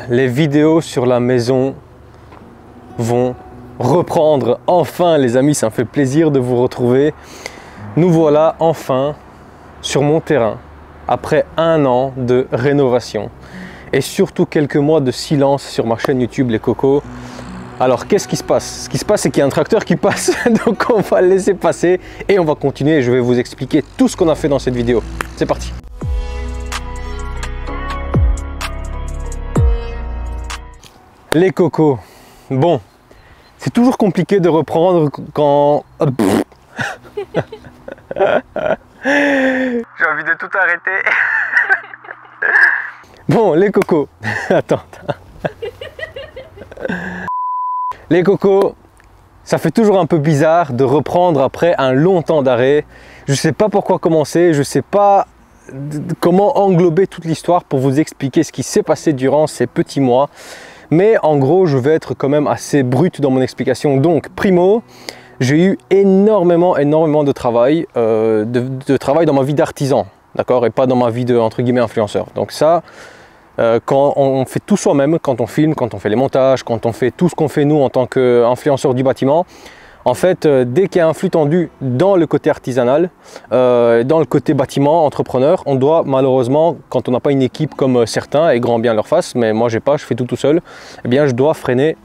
les vidéos sur la maison vont reprendre enfin les amis, ça me fait plaisir de vous retrouver. Nous voilà enfin sur mon terrain après un an de rénovation et surtout quelques mois de silence sur ma chaîne YouTube Les Cocos. Alors qu'est-ce qui se passe? Ce qui se passe, c'est qu'il y a un tracteur qui passe, donc on va le laisser passer et on va continuer. Je vais vous expliquer tout ce qu'on a fait dans cette vidéo. C'est parti. Les cocos. Bon, c'est toujours compliqué de reprendre quand... J'ai envie de tout arrêter. Bon, les cocos. Attends. Les cocos, ça fait toujours un peu bizarre de reprendre après un long temps d'arrêt. Je ne sais pas par quoi commencer, je ne sais pas comment englober toute l'histoire pour vous expliquer ce qui s'est passé durant ces petits mois. Mais en gros, je vais être quand même assez brut dans mon explication. Donc, primo, j'ai eu énormément de travail, travail dans ma vie d'artisan, d'accord, et pas dans ma vie de, entre guillemets, influenceur. Donc ça, quand on fait tout soi-même, quand on filme, quand on fait les montages, quand on fait tout ce qu'on fait nous en tant qu'influenceur du bâtiment, en fait, dès qu'il y a un flux tendu dans le côté artisanal, dans le côté bâtiment, entrepreneur, on doit malheureusement, quand on n'a pas une équipe comme certains, et grand bien leur face, mais moi j'ai pas, je fais tout seul, eh bien je dois freiner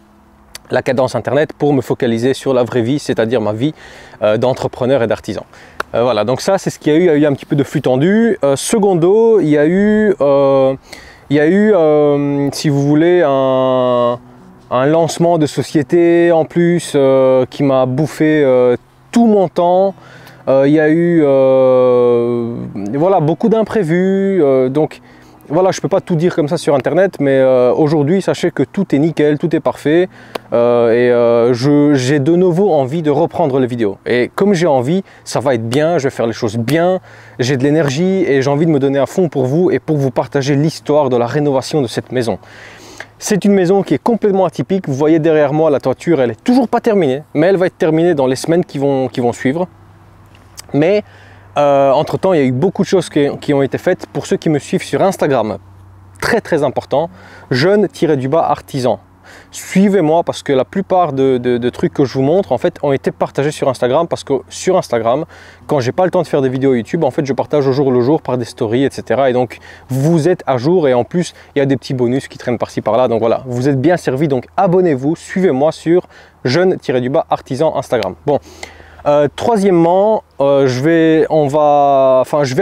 la cadence internet pour me focaliser sur la vraie vie, c'est-à-dire ma vie d'entrepreneur et d'artisan. Voilà, donc ça c'est ce qu'il y a eu un petit peu de flux tendu. Secondo, il y a eu, si vous voulez, un lancement de société en plus qui m'a bouffé tout mon temps. Il y a eu voilà, beaucoup d'imprévus. Donc voilà, je ne peux pas tout dire comme ça sur internet, mais aujourd'hui, sachez que tout est nickel, tout est parfait. J'ai de nouveau envie de reprendre les vidéos. Et comme j'ai envie, ça va être bien, je vais faire les choses bien, j'ai de l'énergie et j'ai envie de me donner à fond pour vous et pour vous partager l'histoire de la rénovation de cette maison. C'est une maison qui est complètement atypique. Vous voyez derrière moi, la toiture, elle n'est toujours pas terminée, mais elle va être terminée dans les semaines qui vont suivre. Mais entre temps, il y a eu beaucoup de choses qui ont été faites. Pour ceux qui me suivent sur Instagram, très important, jeune-artisan. Suivez-moi parce que la plupart de trucs que je vous montre en fait ont été partagés sur Instagram, parce que sur Instagram, quand j'ai pas le temps de faire des vidéos YouTube, en fait je partage au jour le jour par des stories, etc. Et donc vous êtes à jour et en plus il y a des petits bonus qui traînent par-ci par-là. Donc voilà, vous êtes bien servi. Donc abonnez-vous, suivez-moi sur jeune-artisan Instagram. Bon. Troisièmement, je vais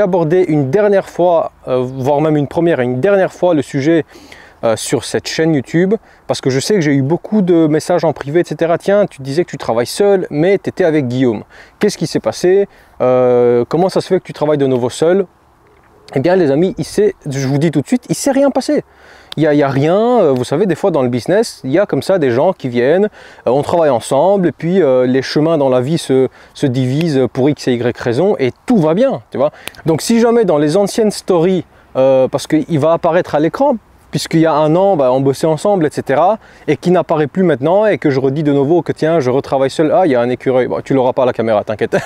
aborder une dernière fois, voire même une dernière fois le sujet sur cette chaîne YouTube, parce que je sais que j'ai eu beaucoup de messages en privé, etc. Tiens, tu disais que tu travailles seul, mais tu étais avec Guillaume. Qu'est-ce qui s'est passé? Comment ça se fait que tu travailles de nouveau seul? Eh bien les amis, je vous dis tout de suite, il ne s'est rien passé. Il n'y a rien, vous savez, des fois dans le business, il y a comme ça des gens qui viennent, on travaille ensemble et puis les chemins dans la vie se divisent pour X et Y raison et tout va bien, tu vois. Donc si jamais dans les anciennes stories, parce qu'il va apparaître à l'écran, puisqu'il y a un an, on bossait ensemble, etc. et qui n'apparaît plus maintenant et que je redis de nouveau que tiens, je retravaille seul, ah, il y a un écureuil, bon, tu l'auras pas à la caméra, t'inquiète.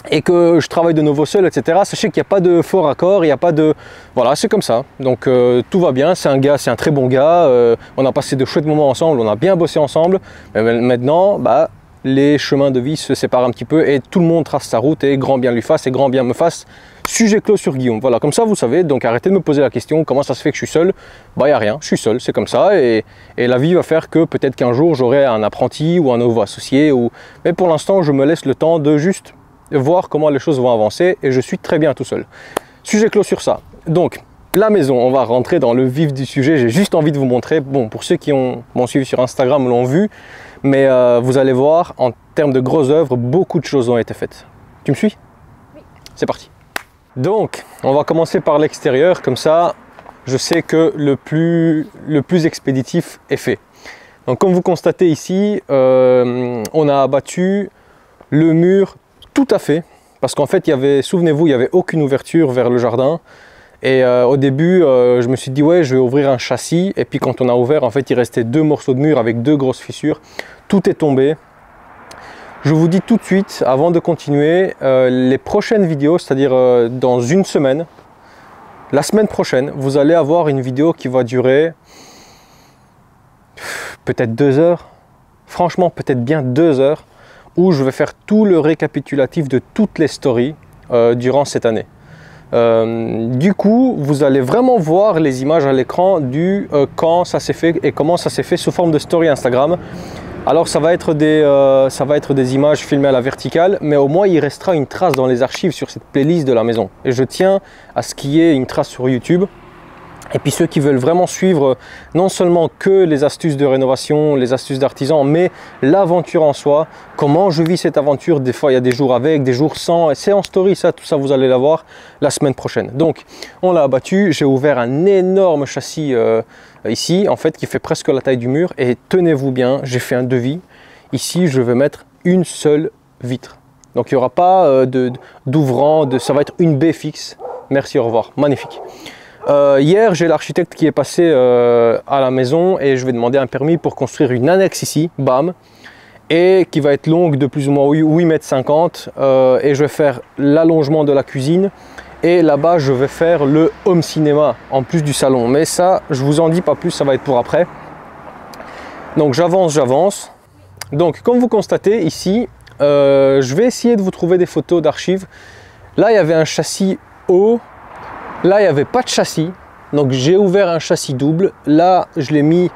Et que je travaille de nouveau seul, etc. Sachez qu'il n'y a pas de faux raccord, il n'y a pas de... Voilà, c'est comme ça. Donc tout va bien, c'est un très bon gars, on a passé de chouettes moments ensemble, on a bien bossé ensemble. Mais maintenant, les chemins de vie se séparent un petit peu et tout le monde trace sa route et grand bien lui fasse et grand bien me fasse. Sujet clos sur Guillaume. Voilà, comme ça vous savez, donc arrêtez de me poser la question, comment ça se fait que je suis seul? Il n'y a rien, je suis seul, c'est comme ça et la vie va faire que peut-être qu'un jour j'aurai un apprenti ou un nouveau associé. Mais pour l'instant, je me laisse le temps de juste voir comment les choses vont avancer et je suis très bien tout seul. Sujet clos sur ça. Donc, la maison, on va rentrer dans le vif du sujet. J'ai juste envie de vous montrer, bon, pour ceux qui m'ont suivi sur Instagram l'ont vu, mais vous allez voir, en termes de grosses œuvres, beaucoup de choses ont été faites. Tu me suis? Oui. C'est parti. Donc, on va commencer par l'extérieur, comme ça, je sais que le plus expéditif est fait. Donc, comme vous constatez ici, on a abattu le mur tout à fait, parce qu'en fait, souvenez-vous, il n'y avait aucune ouverture vers le jardin. Et au début, je me suis dit, ouais, je vais ouvrir un châssis. Et puis quand on a ouvert, en fait, il restait 2 morceaux de mur avec 2 grosses fissures. Tout est tombé. Je vous dis tout de suite, avant de continuer, les prochaines vidéos, c'est-à-dire dans une semaine, la semaine prochaine, vous allez avoir une vidéo qui va durer peut-être 2 heures. Franchement, peut-être bien 2 heures, où je vais faire tout le récapitulatif de toutes les stories durant cette année. Du coup, vous allez vraiment voir les images à l'écran du quand ça s'est fait et comment ça s'est fait sous forme de story Instagram. Alors ça va être des images filmées à la verticale, mais au moins il restera une trace dans les archives sur cette playlist de la maison. Et je tiens à ce qu'il y ait une trace sur YouTube. Et puis ceux qui veulent vraiment suivre non seulement que les astuces de rénovation, les astuces d'artisan, mais l'aventure en soi, comment je vis cette aventure. Des fois il y a des jours avec, des jours sans, c'est en story ça, tout ça vous allez l'avoir la semaine prochaine. Donc on l'a abattu, j'ai ouvert un énorme châssis ici en fait qui fait presque la taille du mur, et tenez-vous bien, j'ai fait un devis. Ici je vais mettre une seule vitre, donc il n'y aura pas d'ouvrant, ça va être une baie fixe. Merci, au revoir, magnifique. Hier, j'ai l'architecte qui est passé à la maison et je vais demander un permis pour construire une annexe ici, bam, et qui va être longue de plus ou moins 8,50 m. Et je vais faire l'allongement de la cuisine, et là-bas, je vais faire le home cinéma en plus du salon. Mais ça, je vous en dis pas plus, ça va être pour après. Donc j'avance. Donc comme vous constatez ici, je vais essayer de vous trouver des photos d'archives. Là, il y avait un châssis haut. Là, il n'y avait pas de châssis, donc j'ai ouvert un châssis double. Là, je l'ai mis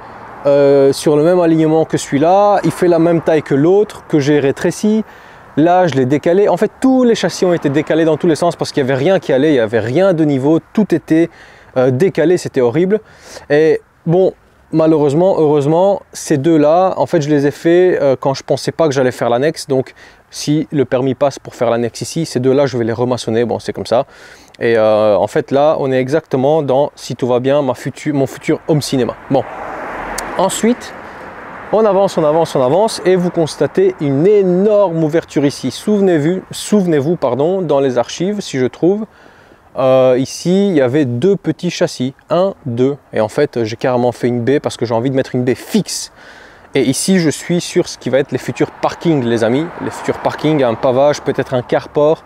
sur le même alignement que celui-là. Il fait la même taille que l'autre, que j'ai rétréci. Là, je l'ai décalé. En fait, tous les châssis ont été décalés dans tous les sens parce qu'il n'y avait rien qui allait, il n'y avait rien de niveau. Tout était décalé, c'était horrible. Et bon, malheureusement, heureusement, ces deux-là, en fait, je les ai fait quand je ne pensais pas que j'allais faire l'annexe. Donc, si le permis passe pour faire l'annexe ici, ces deux-là, je vais les remaçonner. Bon, c'est comme ça. Et en fait là on est exactement dans, si tout va bien, mon futur home cinéma. Bon, ensuite on avance et vous constatez une énorme ouverture ici. Souvenez-vous pardon, dans les archives, si je trouve, ici il y avait 2 petits châssis, 1, 2, et en fait j'ai carrément fait une baie parce que j'ai envie de mettre une baie fixe. Et ici je suis sur ce qui va être les futurs parkings, les amis, les futurs parkings, un pavage, peut-être un carport.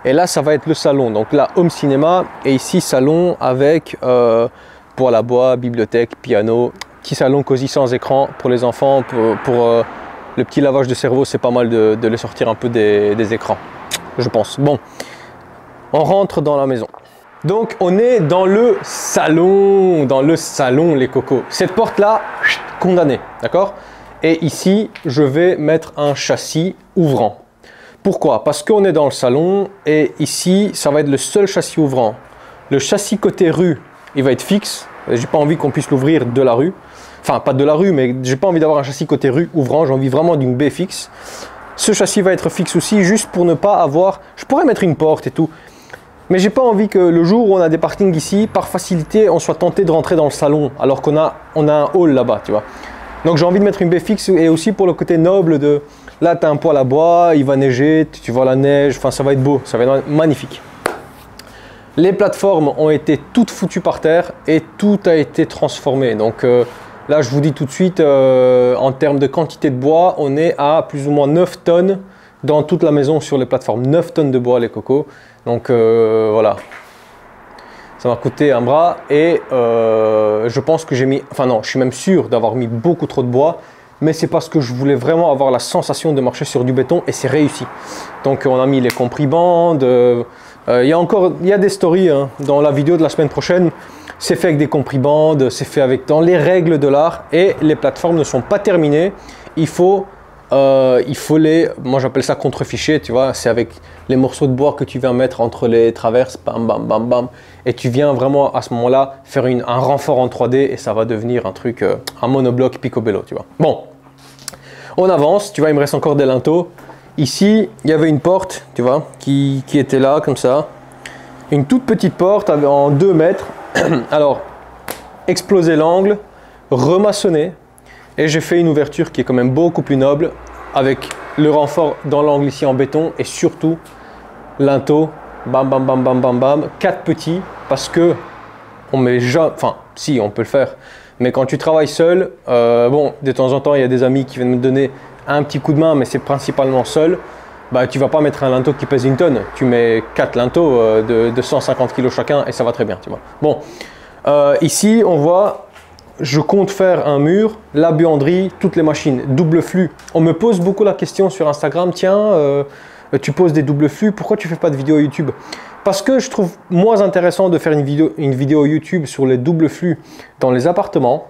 Et là, ça va être le salon. Donc là, home cinéma. Et ici, salon avec poêle à bois, bibliothèque, piano. Petit salon cosy sans écran pour les enfants. Pour le petit lavage de cerveau, c'est pas mal de les sortir un peu des écrans, je pense. Bon, on rentre dans la maison. Donc, on est dans le salon les cocos. Cette porte-là, condamnée, d'accord? Et ici, je vais mettre un châssis ouvrant. Pourquoi? Parce qu'on est dans le salon et ici, ça va être le seul châssis ouvrant. Le châssis côté rue, il va être fixe. J'ai pas envie qu'on puisse l'ouvrir de la rue. Enfin, pas de la rue, mais j'ai pas envie d'avoir un châssis côté rue ouvrant. J'ai envie vraiment d'une baie fixe. Ce châssis va être fixe aussi, juste pour ne pas avoir... Je pourrais mettre une porte et tout. Mais j'ai pas envie que le jour où on a des parkings ici, par facilité, on soit tenté de rentrer dans le salon, alors qu'on a un hall là-bas, tu vois. Donc j'ai envie de mettre une baie fixe, et aussi pour le côté noble de... Là, tu as un poêle à bois, il va neiger, tu vois la neige, enfin ça va être beau, ça va être magnifique. Les plateformes ont été toutes foutues par terre et tout a été transformé. Donc là, je vous dis tout de suite, en termes de quantité de bois, on est à plus ou moins 9 tonnes dans toute la maison sur les plateformes. 9 tonnes de bois, les cocos. Donc voilà. Ça m'a coûté un bras et je pense que j'ai mis... Enfin non, je suis même sûr d'avoir mis beaucoup trop de bois. Mais c'est parce que je voulais vraiment avoir la sensation de marcher sur du béton et c'est réussi. Donc on a mis les compribandes, il y a des stories hein, dans la vidéo de la semaine prochaine. C'est fait avec des compribandes, c'est fait dans les règles de l'art et les plateformes ne sont pas terminées. Il faut moi j'appelle ça contreficher, tu vois, c'est avec les morceaux de bois que tu viens mettre entre les traverses, bam bam bam bam, et tu viens vraiment à ce moment-là faire un renfort en 3D et ça va devenir un truc, un monobloc picobello, tu vois. Bon, on avance, tu vois, il me reste encore des linteaux. Ici, il y avait une porte, tu vois, qui était là, comme ça. Une toute petite porte en 2 mètres. Alors, exploser l'angle, remaçonner. Et j'ai fait une ouverture qui est quand même beaucoup plus noble, avec le renfort dans l'angle ici en béton. Et surtout, linteau, bam, bam, bam, bam, bam, bam. 4 petits, parce que on met jamais... Enfin, si, on peut le faire. Mais quand tu travailles seul, bon, de temps en temps, il y a des amis qui viennent me donner un petit coup de main, mais c'est principalement seul. bah, tu vas pas mettre un linteau qui pèse 1 tonne. Tu mets 4 linteaux de 150 kg chacun et ça va très bien. Tu vois. Bon, ici, on voit, je compte faire un mur, la buanderie, toutes les machines, double flux. On me pose beaucoup la question sur Instagram, tiens, tu poses des doubles flux, pourquoi tu fais pas de vidéo YouTube? Parce que je trouve moins intéressant de faire une vidéo YouTube sur les doubles flux dans les appartements,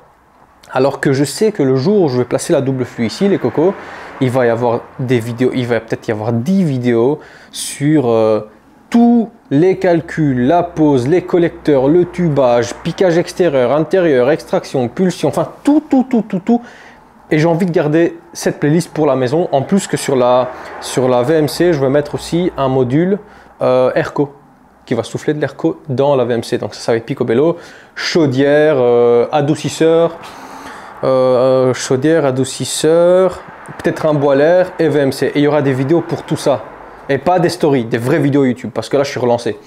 alors que je sais que le jour où je vais placer la double flux ici, les cocos, il va y avoir des vidéos, il va peut-être y avoir 10 vidéos sur tous les calculs, la pose, les collecteurs, le tubage, piquage extérieur, intérieur, extraction, pulsion, enfin tout. Et j'ai envie de garder cette playlist pour la maison, en plus que sur la VMC, je vais mettre aussi un module Airco, qui va souffler de l'airco dans la VMC. Donc ça va être Picobello, chaudière, adoucisseur, peut-être un boiler et VMC. Et il y aura des vidéos pour tout ça. Et pas des stories, des vraies vidéos YouTube, parce que là je suis relancé.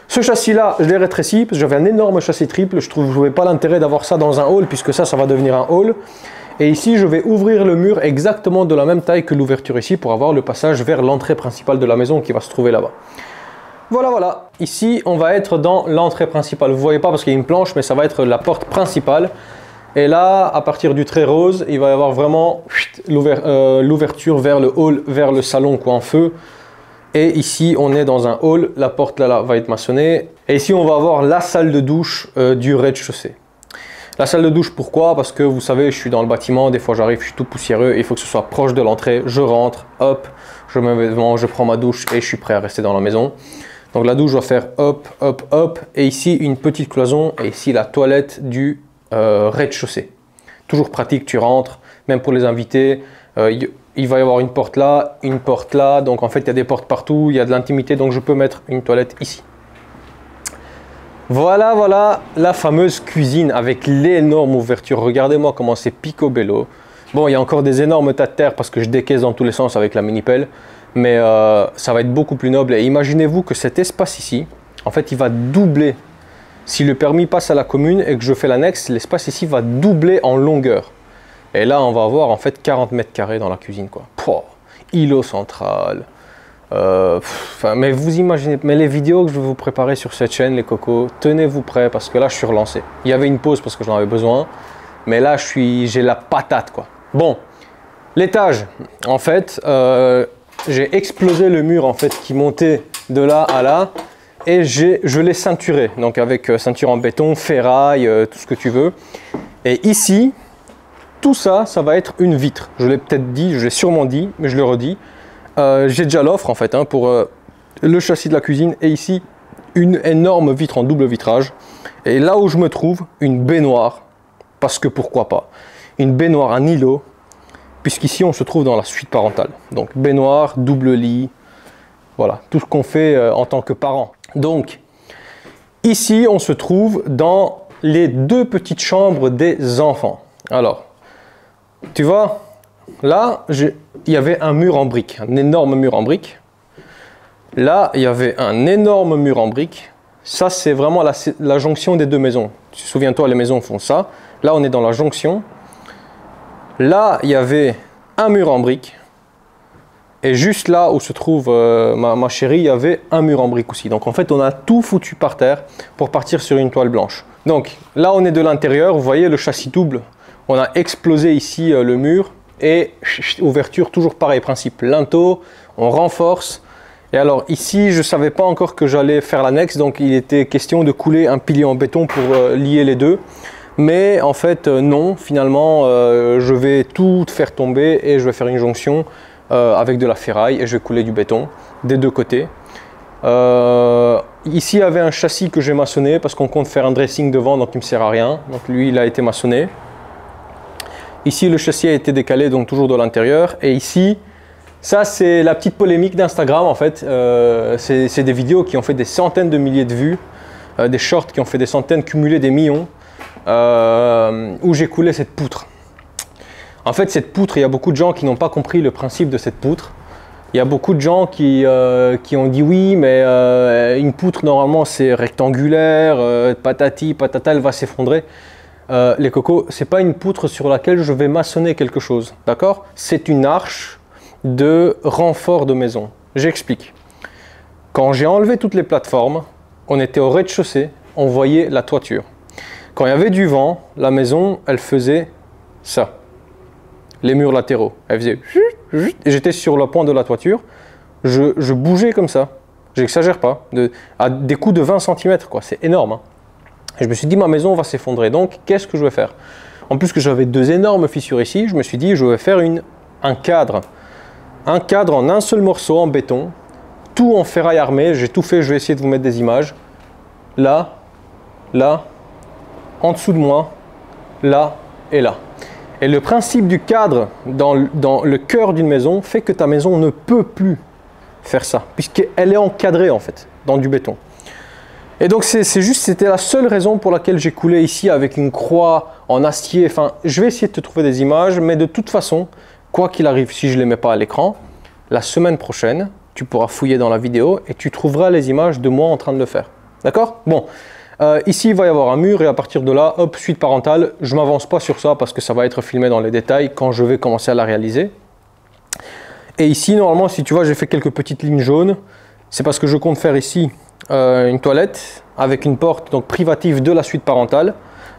Ce châssis-là, je l'ai rétréci, parce que j'avais un énorme châssis triple. Je trouvais pas l'intérêt d'avoir ça dans un hall, puisque ça va devenir un hall. Et ici, je vais ouvrir le mur exactement de la même taille que l'ouverture ici, pour avoir le passage vers l'entrée principale de la maison qui va se trouver là-bas. Voilà. Ici, on va être dans l'entrée principale. Vous ne voyez pas parce qu'il y a une planche, mais ça va être la porte principale. Et là, à partir du trait rose, il va y avoir vraiment l'ouverture vers le hall, vers le salon quoi, en feu. Et ici, on est dans un hall. La porte là va être maçonnée. Et ici, on va avoir la salle de douche du rez-de-chaussée. La salle de douche, pourquoi? Parce que vous savez, je suis dans le bâtiment. Des fois, j'arrive, je suis tout poussiéreux. Il faut que ce soit proche de l'entrée. Je rentre, hop, je mets mes vêtements, je prends ma douche et je suis prêt à rester dans la maison. Donc la douche va faire hop, et ici une petite cloison, et ici la toilette du rez-de-chaussée. Toujours pratique, tu rentres, même pour les invités, il va y avoir une porte là, donc en fait il y a des portes partout, il y a de l'intimité, donc je peux mettre une toilette ici. Voilà la fameuse cuisine avec l'énorme ouverture. Regardez-moi comment c'est picobello. Bon, il y a encore des énormes tas de terre parce que je décaisse dans tous les sens avec la mini-pelle. Mais ça va être beaucoup plus noble. Et imaginez-vous que cet espace ici, en fait, il va doubler. Si le permis passe à la commune et que je fais l'annexe, l'espace ici va doubler en longueur. Et là, on va avoir en fait 40 mètres carrés dans la cuisine, quoi. Pouah, îlot central. Mais vous imaginez, mais les vidéos que je vais vous préparer sur cette chaîne, les cocos, tenez-vous prêts parce que là, je suis relancé. Il y avait une pause parce que j'en avais besoin. Mais là, j'ai la patate, quoi. Bon, l'étage, en fait... j'ai explosé le mur en fait qui montait de là à là et je l'ai ceinturé, donc avec ceinture en béton, ferraille, tout ce que tu veux. Et ici, tout ça, ça va être une vitre. Je l'ai peut-être dit, je l'ai sûrement dit, mais je le redis. J'ai déjà l'offre en fait pour le châssis de la cuisine et ici une énorme vitre en double vitrage. Et là où je me trouve, une baignoire, parce que pourquoi pas, une baignoire, un îlot. Puisqu'ici on se trouve dans la suite parentale. Donc baignoire, double lit, voilà, tout ce qu'on fait en tant que parent. Donc ici on se trouve dans les 2 petites chambres des enfants. Alors, tu vois, là il y avait un mur en briques, un énorme mur en briques. Là il y avait un énorme mur en briques. Ça c'est vraiment la jonction des 2 maisons. Souviens-toi, les maisons font ça. Là on est dans la jonction. Là, il y avait un mur en briques. Et juste là où se trouve ma chérie, il y avait un mur en briques aussi. Donc en fait, on a tout foutu par terre pour partir sur une toile blanche. Donc là, on est de l'intérieur. Vous voyez le châssis double. On a explosé ici le mur. Et ouverture, toujours pareil, principe linteau. On renforce. Et alors ici, je ne savais pas encore que j'allais faire l'annexe. Donc il était question de couler un pilier en béton pour lier les deux. Mais en fait non, finalement je vais tout faire tomber et je vais faire une jonction avec de la ferraille et je vais couler du béton des 2 côtés. Ici il y avait un châssis que j'ai maçonné parce qu'on compte faire un dressing devant, donc il ne me sert à rien. Donc lui il a été maçonné. Ici le châssis a été décalé, donc toujours de l'intérieur. Et ici, ça c'est la petite polémique d'Instagram en fait. C'est des vidéos qui ont fait des centaines de milliers de vues, des shorts qui ont fait des centaines, cumulés des millions. Où j'ai coulé cette poutre. En fait, cette poutre, il y a beaucoup de gens qui n'ont pas compris le principe de cette poutre. Il y a beaucoup de gens qui ont dit oui, mais une poutre normalement c'est rectangulaire, patati, patata, elle va s'effondrer. Les cocos, c'est pas une poutre sur laquelle je vais maçonner quelque chose, d'accord? C'est une arche de renfort de maison. J'explique. Quand j'ai enlevé toutes les plateformes, on était au rez-de-chaussée, on voyait la toiture. Quand il y avait du vent, la maison, elle faisait ça. Les murs latéraux. Elle faisait... Et j'étais sur le point de la toiture. Je bougeais comme ça. J'exagère pas. À des coups de 20 cm, quoi. C'est énorme. Hein. Et je me suis dit, ma maison va s'effondrer. Donc, qu'est-ce que je vais faire? En plus que j'avais deux énormes fissures ici, je me suis dit, je vais faire un cadre. Un cadre en un seul morceau en béton. Tout en ferraille armée. J'ai tout fait. Je vais essayer de vous mettre des images. Là, là, en dessous de moi, là et là. Et le principe du cadre dans le cœur d'une maison fait que ta maison ne peut plus faire ça, puisqu'elle est encadrée en fait, dans du béton. Et donc c'était la seule raison pour laquelle j'ai coulé ici avec une croix en acier. Enfin, je vais essayer de te trouver des images, mais de toute façon, quoi qu'il arrive, si je ne les mets pas à l'écran, la semaine prochaine, tu pourras fouiller dans la vidéo et tu trouveras les images de moi en train de le faire. D'accord? Bon. Ici, il va y avoir un mur et à partir de là, hop, suite parentale. Je ne m'avance pas sur ça parce que ça va être filmé dans les détails quand je vais commencer à la réaliser. Et ici, normalement, si tu vois, j'ai fait quelques petites lignes jaunes. C'est parce que je compte faire ici une toilette avec une porte donc privative de la suite parentale.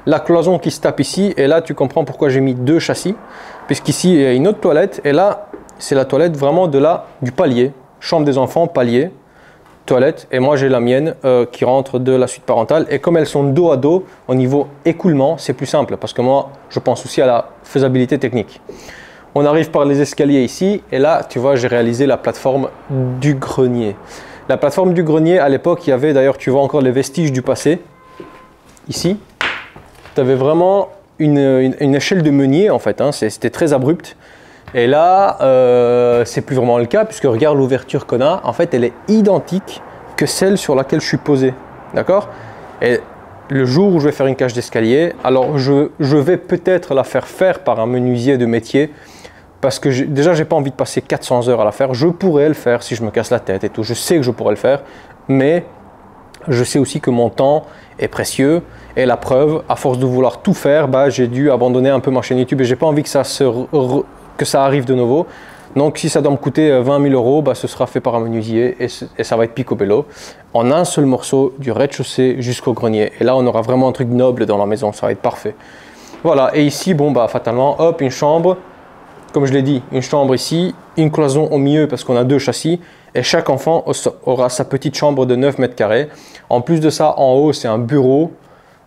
La cloison qui se tape ici. Et là, tu comprends pourquoi j'ai mis deux châssis. Puisqu'ici, il y a une autre toilette. Et là, c'est la toilette vraiment du palier. Chambre des enfants, palier. Toilette, et moi j'ai la mienne qui rentre de la suite parentale, et comme elles sont dos à dos au niveau écoulement, c'est plus simple parce que moi je pense aussi à la faisabilité technique. On arrive par les escaliers ici et là tu vois j'ai réalisé la plateforme du grenier. La plateforme du grenier à l'époque il y avait d'ailleurs, tu vois encore les vestiges du passé ici. Tu avais vraiment une échelle de meunier en fait, hein, c'était très abrupt. Et là, c'est plus vraiment le cas puisque regarde l'ouverture qu'on a. En fait, elle est identique que celle sur laquelle je suis posé. D'accord? Et le jour où je vais faire une cage d'escalier, alors je vais peut-être la faire par un menuisier de métier parce que déjà, j'ai pas envie de passer 400 heures à la faire. Je pourrais le faire si je me casse la tête et tout. Je sais que je pourrais le faire, mais je sais aussi que mon temps est précieux. Et la preuve, à force de vouloir tout faire, bah, j'ai dû abandonner un peu ma chaîne YouTube et j'ai pas envie que ça arrive de nouveau. Donc si ça doit me coûter 20 000 euros, bah, ce sera fait par un menuisier et ça va être picobello en un seul morceau du rez-de-chaussée jusqu'au grenier. Et là on aura vraiment un truc noble dans la maison, ça va être parfait. Voilà, et ici bon bah fatalement hop, une chambre, comme je l'ai dit, une chambre ici, une cloison au milieu parce qu'on a deux châssis et chaque enfant aura sa petite chambre de 9 mètres carrés. En plus de ça, en haut c'est un bureau.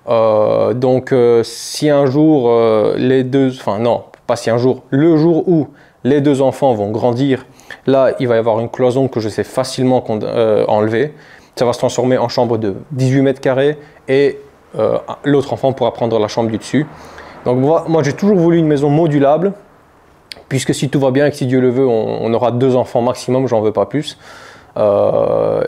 Donc si un jour les deux, enfin non, pas si un jour, le jour où les deux enfants vont grandir, là il va y avoir une cloison que je sais facilement enlever. Ça va se transformer en chambre de 18 mètres carrés et l'autre enfant pourra prendre la chambre du dessus. Donc moi j'ai toujours voulu une maison modulable, puisque si tout va bien et que si Dieu le veut, on aura deux enfants maximum, j'en veux pas plus. Le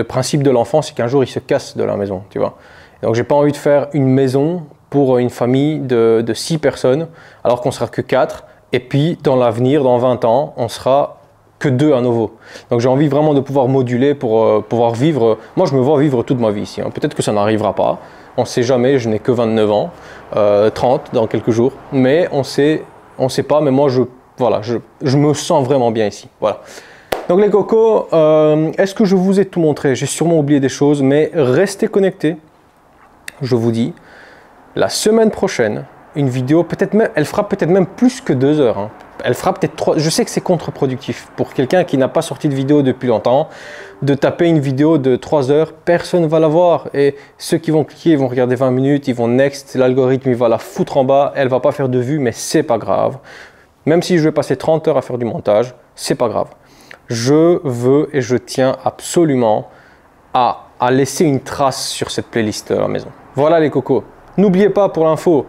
principe de l'enfant, c'est qu'un jour il se casse de la maison, tu vois. Donc j'ai pas envie de faire une maison pour une famille de 6 personnes, alors qu'on sera que 4. Et puis dans l'avenir, dans 20 ans, on sera que 2 à nouveau. Donc j'ai envie vraiment de pouvoir moduler pour pouvoir vivre. Moi je me vois vivre toute ma vie ici. Hein. Peut-être que ça n'arrivera pas. On ne sait jamais, je n'ai que 29 ans, 30 dans quelques jours. Mais on sait pas, mais moi je me sens vraiment bien ici. Voilà. Donc les cocos, est-ce que je vous ai tout montré? J'ai sûrement oublié des choses, mais restez connectés. Je vous dis, la semaine prochaine, une vidéo, elle fera peut-être même plus que 2 heures. Hein. Elle fera peut-être 3. Je sais que c'est contre-productif pour quelqu'un qui n'a pas sorti de vidéo depuis longtemps, de taper une vidéo de 3 heures, personne ne va la voir. Et ceux qui vont cliquer, ils vont regarder 20 minutes, ils vont next, l'algorithme il va la foutre en bas, elle ne va pas faire de vues, mais c'est pas grave. Même si je vais passer 30 heures à faire du montage, c'est pas grave. Je veux et je tiens absolument à laisser une trace sur cette playlist à la maison. Voilà les cocos. N'oubliez pas pour l'info,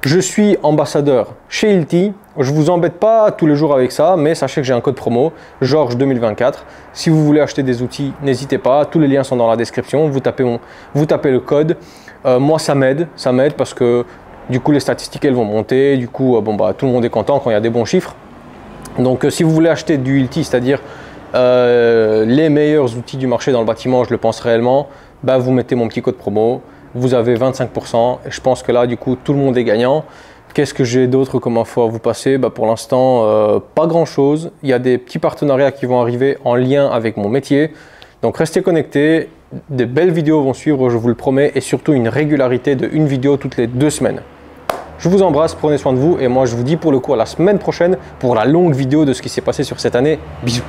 je suis ambassadeur chez Hilti. Je ne vous embête pas tous les jours avec ça, mais sachez que j'ai un code promo, Georges 2024. Si vous voulez acheter des outils, n'hésitez pas. Tous les liens sont dans la description. Vous tapez le code. Moi, ça m'aide parce que du coup, les statistiques elles vont monter. Du coup, tout le monde est content quand il y a des bons chiffres. Donc, si vous voulez acheter du Hilti, c'est-à-dire les meilleurs outils du marché dans le bâtiment, je le pense réellement, vous mettez mon petit code promo. Vous avez 25% et je pense que là du coup tout le monde est gagnant Qu'est-ce que j'ai d'autre comme info à vous passer? Pour l'instant, pas grand-chose. Il y a des petits partenariats qui vont arriver en lien avec mon métier. Donc restez connectés, des belles vidéos vont suivre, je vous le promets, et surtout une régularité de une vidéo toutes les 2 semaines. Je vous embrasse, prenez soin de vous, et moi je vous dis pour le coup à la semaine prochaine pour la longue vidéo de ce qui s'est passé sur cette année. Bisous.